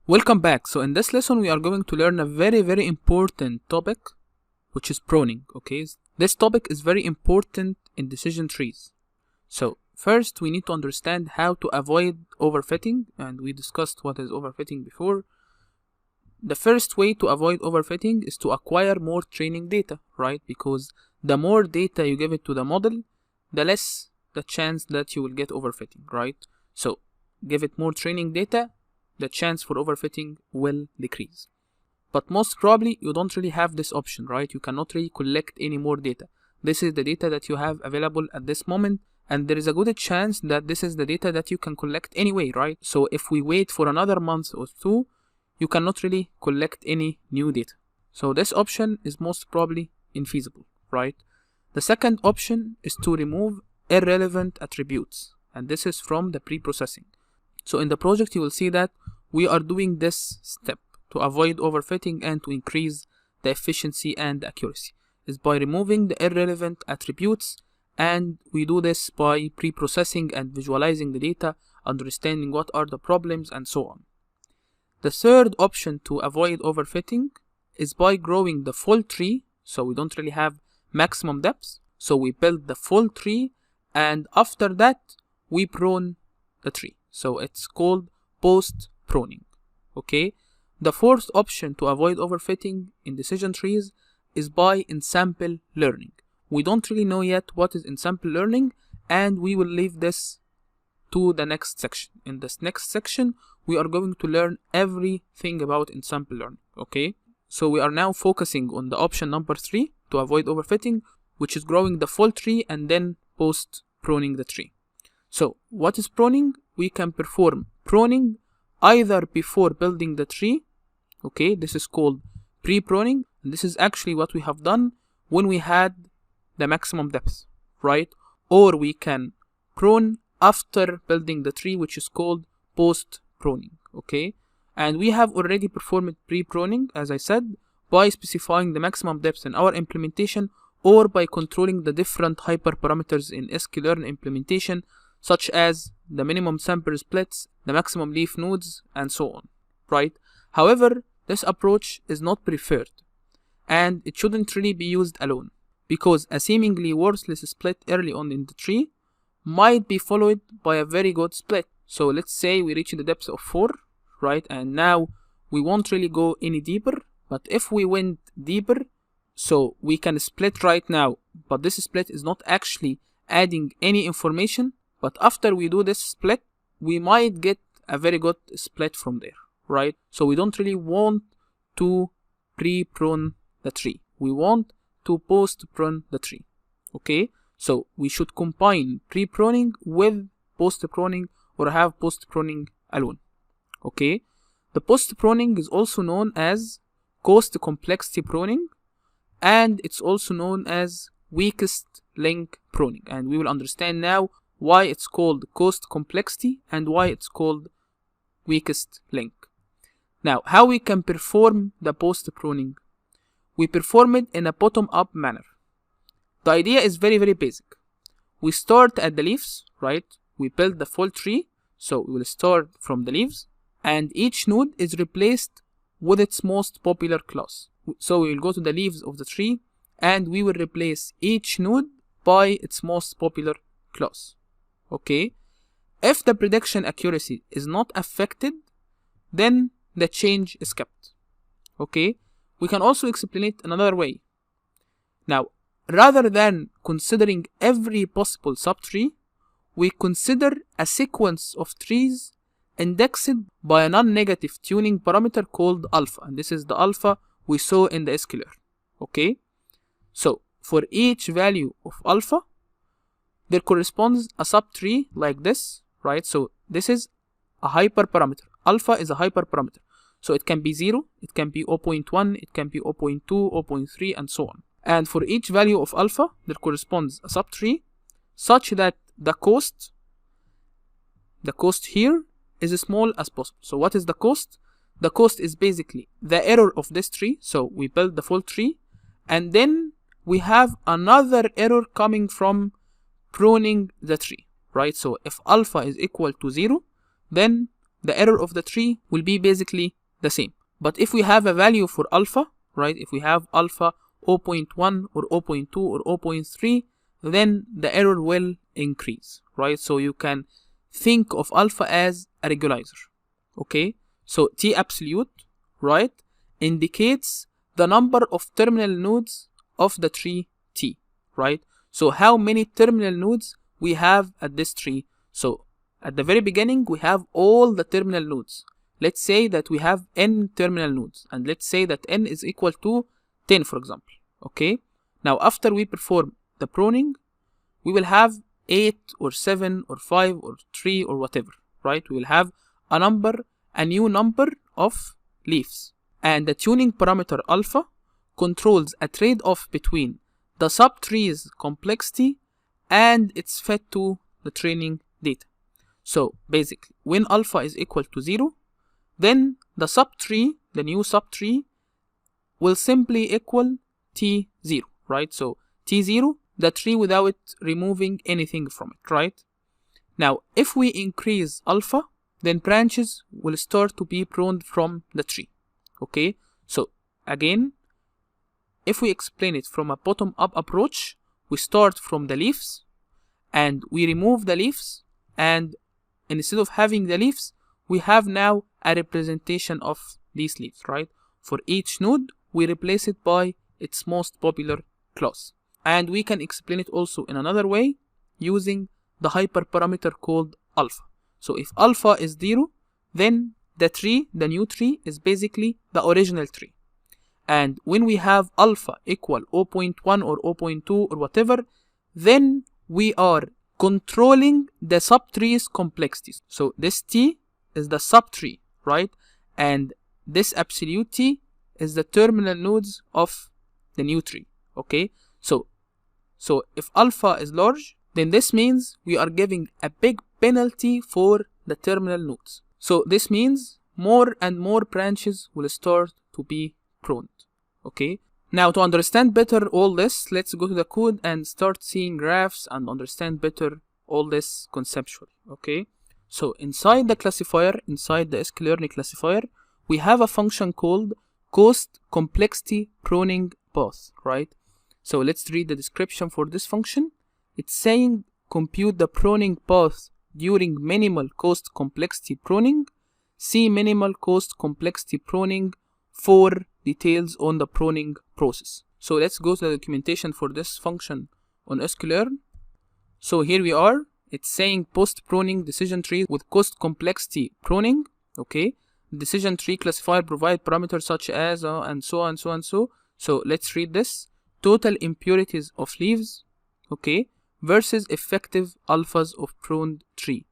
Welcome back. So in this lesson we are going to learn a very important topic, which is pruning. Okay, this topic is very important in decision trees. So first we need to understand how to avoid overfitting, and we discussed what is overfitting before. The first way to avoid overfitting is to acquire more training data, right? Because the more data you give it to the model, the less the chance that you will get overfitting, right? So give it more training data, the chance for overfitting will decrease. But most probably you don't really have this option, right? You cannot really collect any more data. This is the data that you have available at this moment, and there is a good chance that this is the data that you can collect anyway, right? So if we wait for another month or two, you cannot really collect any new data. So this option is most probably infeasible, right? The second option is to remove irrelevant attributes, and this is from the pre-processing. So in the project you will see that we are doing this step to avoid overfitting and to increase the efficiency and accuracy, is by removing the irrelevant attributes, and we do this by pre-processing and visualizing the data, understanding what are the problems and so on. The third option to avoid overfitting is by growing the full tree, so we don't really have maximum depth, so we build the full tree and after that we prune the tree. So it's called post-pruning. Okay. The fourth option to avoid overfitting in decision trees is by ensample learning. We don't really know yet what is ensample learning, and we will leave this to the next section. In this next section, we are going to learn everything about ensample learning. Okay. So we are now focusing on the option number 3 to avoid overfitting, which is growing the full tree and then post-pruning the tree. So what is pruning? We can perform pruning either before building the tree. Okay, this is called pre-pruning, and this is actually what we have done when we had the maximum depth, right? Or we can prune after building the tree, which is called post-pruning. Okay, and we have already performed pre-pruning, as I said, by specifying the maximum depth in our implementation, or by controlling the different hyperparameters in sklearn implementation, such as the minimum sample splits, the maximum leaf nodes, and so on, right? However, this approach is not preferred, and it shouldn't really be used alone, because a seemingly worthless split early on in the tree might be followed by a very good split. So let's say we reach the depth of 4, right? And now we won't really go any deeper, but if we went deeper, so we can split right now, but this split is not actually adding any information. But after we do this split, we might get a very good split from there, right? So we don't really want to pre-prune the tree. We want to post-prune the tree, okay? So we should combine pre-pruning with post-pruning, or have post-pruning alone, okay? The post-pruning is also known as cost complexity pruning, and it's also known as weakest link pruning. And we will understand now why it's called cost complexity and why it's called weakest link. Now, how we can perform the post-pruning? We perform it in a bottom-up manner. The idea is very basic. We start at the leaves, right? We build the full tree, so we will start from the leaves, and each node is replaced with its most popular class. So we will go to the leaves of the tree, and we will replace each node by its most popular class. Okay, if the prediction accuracy is not affected, then the change is kept. Okay, we can also explain it another way. Now, rather than considering every possible subtree, we consider a sequence of trees indexed by a non-negative tuning parameter called alpha, and this is the alpha we saw in the sklearn. Okay, so for each value of alpha, there corresponds a subtree like this, right? So this is a hyperparameter. Alpha is a hyperparameter. So it can be 0, it can be 0.1, it can be 0.2, 0.3, and so on. And for each value of alpha, there corresponds a subtree such that the cost here is as small as possible. So what is the cost? The cost is basically the error of this tree. So we build the full tree, and then we have another error coming from pruning the tree, right? So if alpha is equal to 0, then the error of the tree will be basically the same. But if we have a value for alpha, right, if we have alpha 0.1 or 0.2 or 0.3, then the error will increase, right? So you can think of alpha as a regularizer, okay? So T absolute, right, indicates the number of terminal nodes of the tree T, right? So how many terminal nodes we have at this tree? So at the very beginning, we have all the terminal nodes. Let's say that we have n terminal nodes, and let's say that n is equal to 10, for example, okay? Now, after we perform the pruning, we will have 8 or 7 or 5 or 3 or whatever, right? We will have a new number of leaves. And the tuning parameter alpha controls a trade-off between the subtree's complexity and it's fed to the training data. So basically, when alpha is equal to 0, then the subtree, the new subtree, will simply equal T0, right? So T0, the tree without removing anything from it, right? Now, if we increase alpha, then branches will start to be pruned from the tree, okay? So again, if we explain it from a bottom-up approach, we start from the leaves and we remove the leaves, and instead of having the leaves, we have now a representation of these leaves, right? For each node, we replace it by its most popular class. And we can explain it also in another way using the hyperparameter called alpha. So if alpha is 0, then the tree, the new tree, is basically the original tree. And when we have alpha equal 0.1 or 0.2 or whatever, then we are controlling the subtree's complexities. So this T is the subtree, right? And this absolute T is the terminal nodes of the new tree, okay? So if alpha is large, then this means we are giving a big penalty for the terminal nodes. So this means more and more branches will start to be pruned, okay? Now, to understand better all this, let's go to the code and start seeing graphs and understand better all this conceptually, okay? So inside the classifier, inside the sklearn classifier, we have a function called cost complexity pruning path, right? So let's read the description for this function. It's saying compute the pruning path during minimal cost complexity pruning. See minimal cost complexity pruning for details on the pruning process. So let's go to the documentation for this function on sklearn. So here we are. It's saying post pruning decision tree with cost complexity pruning. Okay. Decision tree classifier provide parameters such as and so on, so on, so. So let's read this. Total impurities of leaves, okay, versus effective alphas of pruned tree.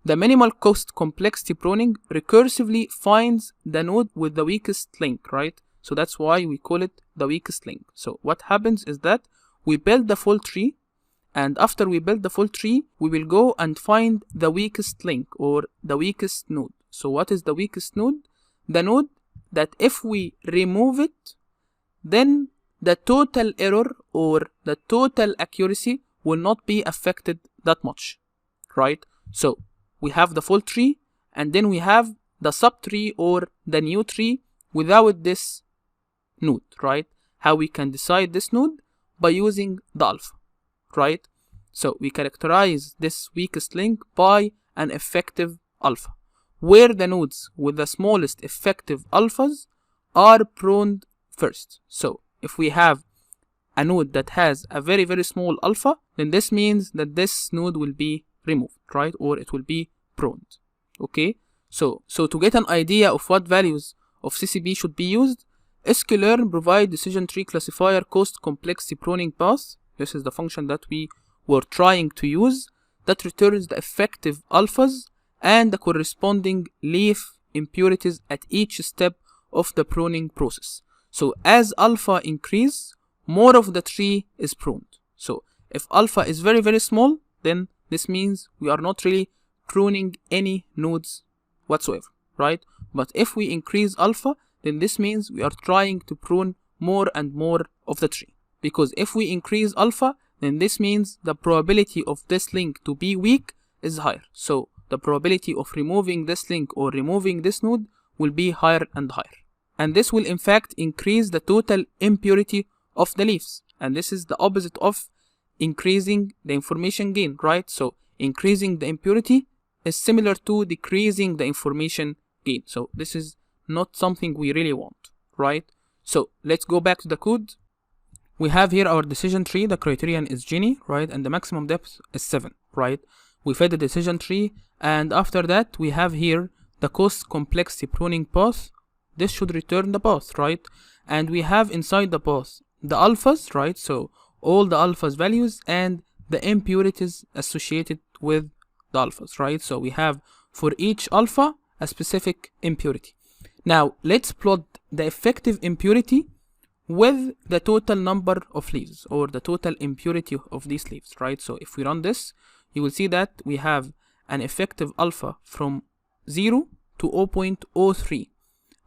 The minimal cost complexity pruning recursively finds the node with the weakest link, right? So that's why we call it the weakest link. So what happens is that we build the full tree, and after we build the full tree, we will go and find the weakest link or the weakest node. So what is the weakest node? The node that if we remove it, then the total error or the total accuracy will not be affected that much, right? So we have the full tree, and then we have the subtree or the new tree without this node, right? How we can decide this node? By using the alpha, right? So we characterize this weakest link by an effective alpha, where the nodes with the smallest effective alphas are pruned first. So if we have a node that has a very, very small alpha, then this means that this node will be removed, right? Or it will be pruned, okay? So to get an idea of what values of CCP should be used, sklearn provide decision tree classifier cost complexity pruning path. This is the function that we were trying to use that returns the effective alphas and the corresponding leaf impurities at each step of the pruning process. So as alpha increase, more of the tree is pruned. So if alpha is very, very small, then this means we are not really pruning any nodes whatsoever, right? But if we increase alpha, then this means we are trying to prune more and more of the tree. Because if we increase alpha, then this means the probability of this link to be weak is higher. So the probability of removing this link or removing this node will be higher and higher. And this will in fact increase the total impurity of the leaves. And this is the opposite of increasing the information gain, right? So increasing the impurity is similar to decreasing the information gain. So this is not something we really want, right? So let's go back to the code. We have here our decision tree. The criterion is Gini, right? And the maximum depth is 7, right? We fed the decision tree, and after that we have here the cost complexity pruning path. This should return the path, right? And we have inside the path the alphas, right? So all the alphas values and the impurities associated with the alphas, right? So we have for each alpha a specific impurity. Now let's plot the effective impurity with the total number of leaves, or the total impurity of these leaves, right? So if we run this, you will see that we have an effective alpha from 0 to 0.03.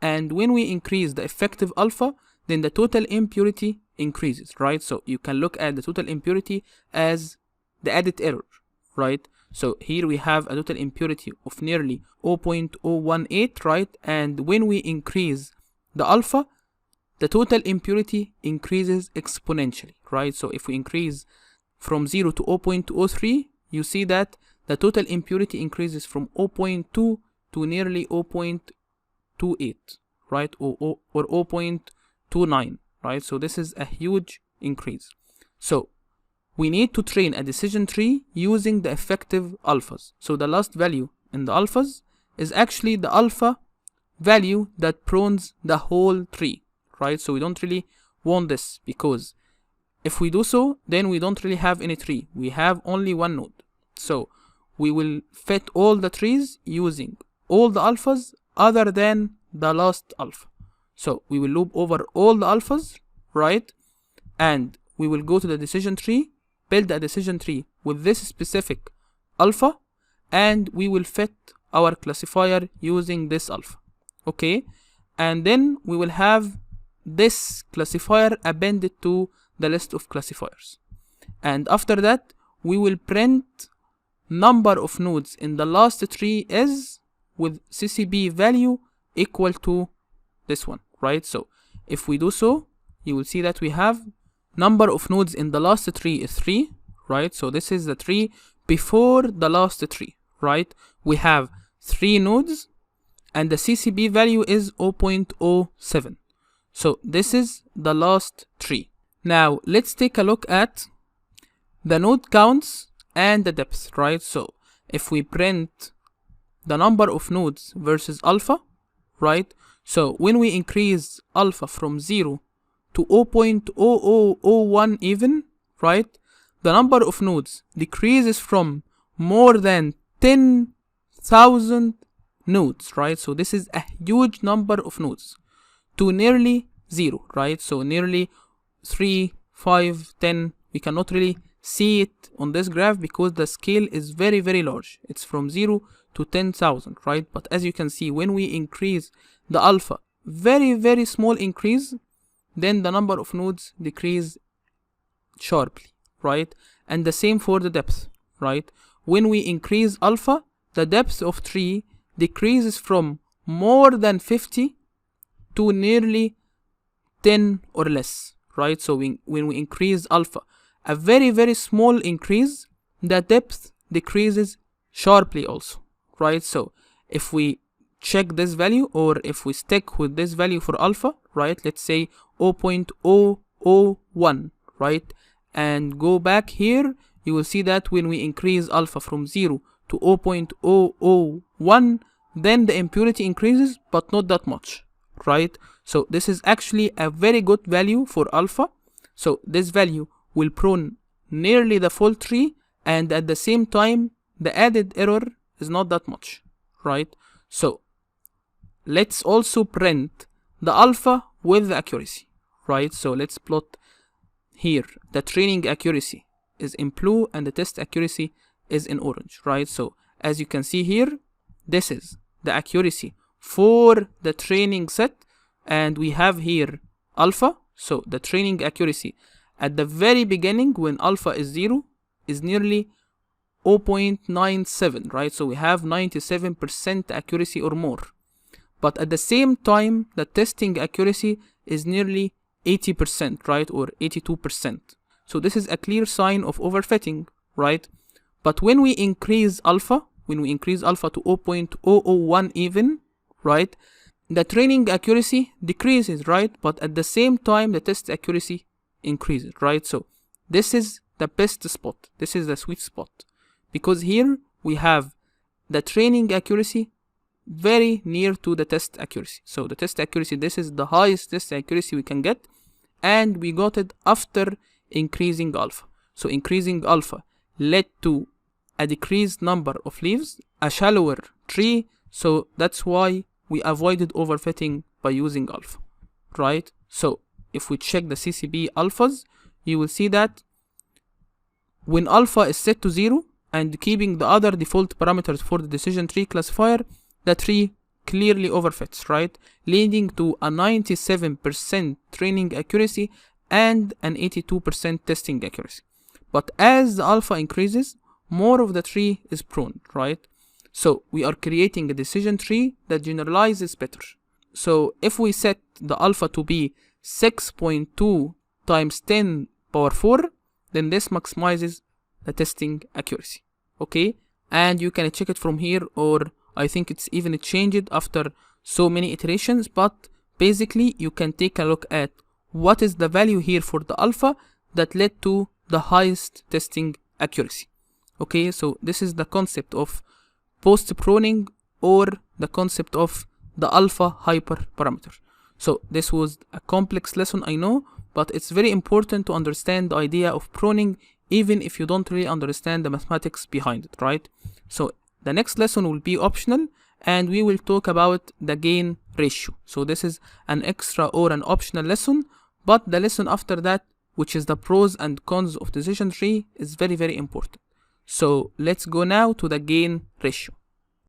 And when we increase the effective alpha, then the total impurity increases, right? So you can look at the total impurity as the added error, right? So here we have a total impurity of nearly 0.018, right? And when we increase the alpha, the total impurity increases exponentially, right? So if we increase from 0 to 0.03, you see that the total impurity increases from 0.2 to nearly 0.28, right? Or 0.29, right? So this is a huge increase. So we need to train a decision tree using the effective alphas. So the last value in the alphas is actually the alpha value that prunes the whole tree, right? So we don't really want this, because if we do so, then we don't really have any tree. We have only one node. So we will fit all the trees using all the alphas other than the last alpha. So we will loop over all the alphas, right? And we will go to the decision tree, build a decision tree with this specific alpha, and we will fit our classifier using this alpha, okay? And then we will have this classifier appended to the list of classifiers. And after that, we will print number of nodes in the last tree is with CCB value equal to this one, right? So if we do so, you will see that we have number of nodes in the last tree is 3, right? So this is the tree before the last tree, right? We have 3 nodes and the CCB value is 0.07. So this is the last tree. Now let's take a look at the node counts and the depth, right? So if we print the number of nodes versus alpha, right? So when we increase alpha from 0 to 0.0001 even, right? The number of nodes decreases from more than 10,000 nodes, right? So this is a huge number of nodes to nearly 0, right? So nearly 3, 5, 10. We cannot really see it on this graph because the scale is very, very large. It's from 0 to 10,000, right? But as you can see, when we increase the alpha, very, very small increase, then the number of nodes decrease sharply, right? And the same for the depth, right? When we increase alpha, the depth of tree decreases from more than 50 to nearly 10 or less, right? So when we increase alpha, a very, very small increase, the depth decreases sharply also, right? So if we check this value, or if we stick with this value for alpha, right? Let's say 0.001, right? And go back here, you will see that when we increase alpha from 0 to 0.001, then the impurity increases, but not that much, right? So this is actually a very good value for alpha. So this value will prune nearly the full tree, and at the same time, the added error is not that much, right? So let's also print the alpha with the accuracy, right? So let's plot here. The training accuracy is in blue and the test accuracy is in orange, right? So as you can see here, this is the accuracy for the training set, and we have here alpha. So the training accuracy at the very beginning when alpha is 0 is nearly 0.97, right? So we have 97% accuracy or more. But at the same time, the testing accuracy is nearly 80%, right? Or 82%. So this is a clear sign of overfitting, right? But when we increase alpha to 0.001 even, right? The training accuracy decreases, right? But at the same time, the test accuracy increases, right? So this is the best spot. This is the sweet spot. Because here we have the training accuracy very near to the test accuracy. So the test accuracy, this is the highest test accuracy we can get. And we got it after increasing alpha. So increasing alpha led to a decreased number of leaves, a shallower tree. So that's why we avoided overfitting by using alpha, right? So if we check the CCB alphas, you will see that when alpha is set to 0 and keeping the other default parameters for the decision tree classifier, the tree clearly overfits, right? Leading to a 97% training accuracy and an 82% testing accuracy. But as the alpha increases, more of the tree is pruned, right? So we are creating a decision tree that generalizes better. So if we set the alpha to be 6.2 times 10 power 4, then this maximizes the testing accuracy, okay? And you can check it from here, or I think it's even changed after so many iterations, but basically you can take a look at what is the value here for the alpha that led to the highest testing accuracy. Okay, so this is the concept of post-pruning, or the concept of the alpha hyperparameter. So this was a complex lesson, I know, but it's very important to understand the idea of pruning even if you don't really understand the mathematics behind it, right? So the next lesson will be optional, and we will talk about the gain ratio. So this is an extra or an optional lesson, but the lesson after that, which is the pros and cons of decision tree, is very, very important. So let's go now to the gain ratio.